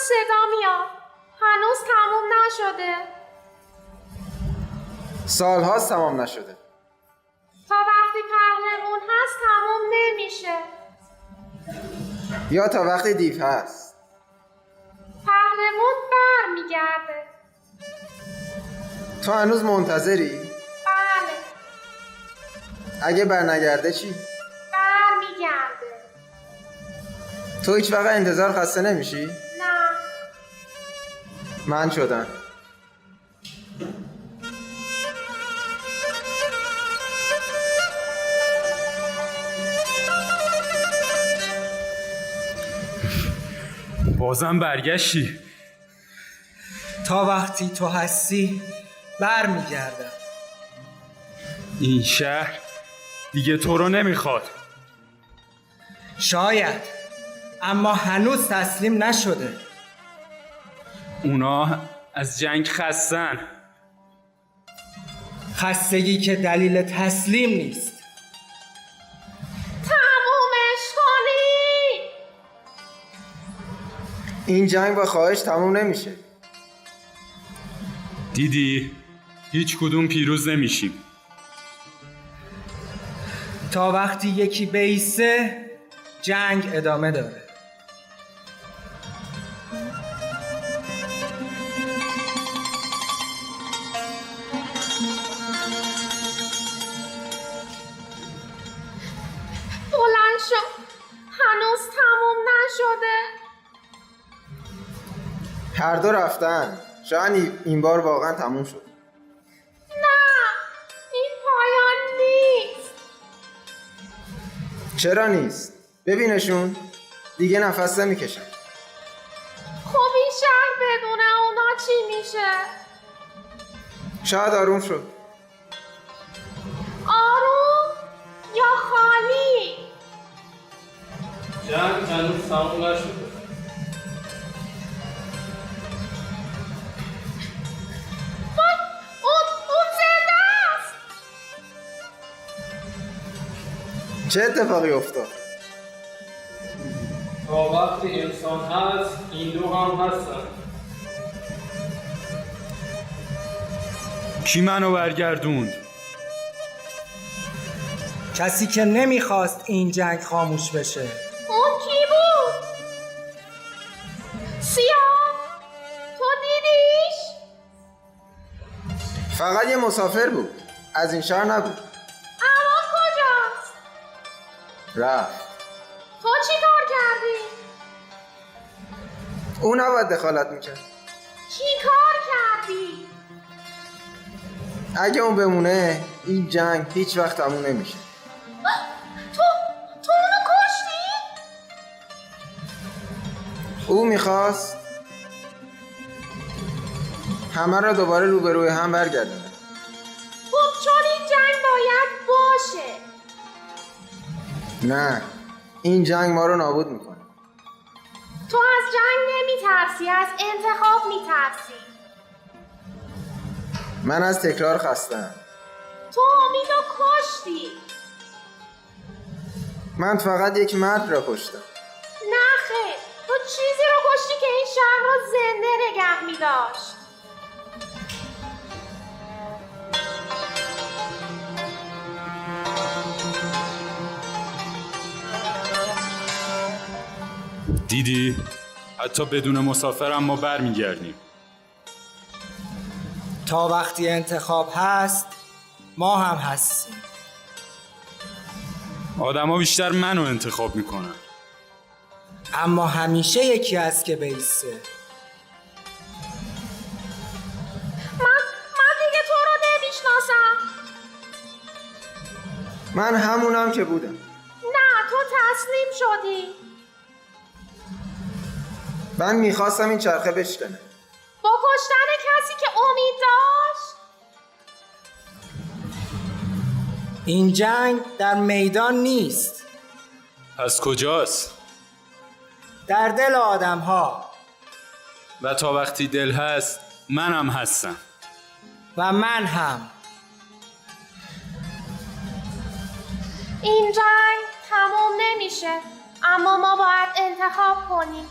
صدا میاد. هنوز تموم نشده. سالهاست تمام نشده. تا وقتی پهلمون هست تموم نمیشه. یا تا وقتی دیو هست. پهلمون بر میگرده. تو هنوز منتظری؟ بله. اگه بر نگرده چی؟ بر میگرده. تو هیچ وقت انتظار خسته نمیشی؟ نه. من شدم. بازم برگشتی. تا وقتی تو هستی بر میگردم. این شهر دیگه تو رو نمیخواد. شاید، اما هنوز تسلیم نشده. اونا از جنگ خستن. خستگی که دلیل تسلیم نیست. تمومش کنی. این جنگ با خواهش تموم نمیشه. دیدی؟ هیچ کدوم پیروز نمیشیم. تا وقتی یکی بیسته جنگ ادامه داره. بلند شو. هنوز تموم نشده. هر دو رفتن. شاید این بار واقعا تموم شد. نه. این پایان نیست. چرا نیست؟ ببینشون. دیگه نفس نمیکشن. خب این شهر بدون اونا چی میشه؟ شاید آروم شد. آروم یا خالی؟ جنگ هنوز تموم نشده. اون زنده است. چه اتفاقی افتاد؟ تا وقتی انسان هست این دو هم هستن. کی منو برگردوند؟ کسی که نمیخواست این جنگ خاموش بشه. اون کی بود؟ سیاه. تو دیدیش؟ فقط یه مسافر بود. از این شهر نبود. الان کجاست؟ رفت. تو چی کار کردی؟ او نباید دخالت میکرد. چی کار کردی؟ اگه اون بمونه این جنگ هیچ وقت تموم نمیشه. تو اونو کشتی؟ او میخواست همه را دوباره روبروی هم برگردونه. خب چون این جنگ باید باشه. نه، این جنگ ما رو نابود میکنه. تو از جنگ نمیترسی، از انتخاب میترسی. من از تکرار خستم. تو امیدو کشتی. من فقط یک مرد را کشتم. نه خیر، تو چیزی رو کشتی که این شهر رو زنده نگه میداشت. دیدی؟ حتی بدون مسافرم ما برمیگردیم. تا وقتی انتخاب هست ما هم هستیم. آدما بیشتر منو انتخاب میکنن. اما همیشه یکی هست که بیسته. من دیگه تو رو نمیشناسم. من همونم که بودم. نه تو تسلیم شدی. من میخواستم این چرخه بشکنه. با کشتن کسی که امید داشت. این جنگ در میدان نیست، پس کجاست؟ در دل آدم ها. و تا وقتی دل هست منم هستم. و من هم. این جنگ تموم نمیشه، اما ما باید انتخاب کنیم.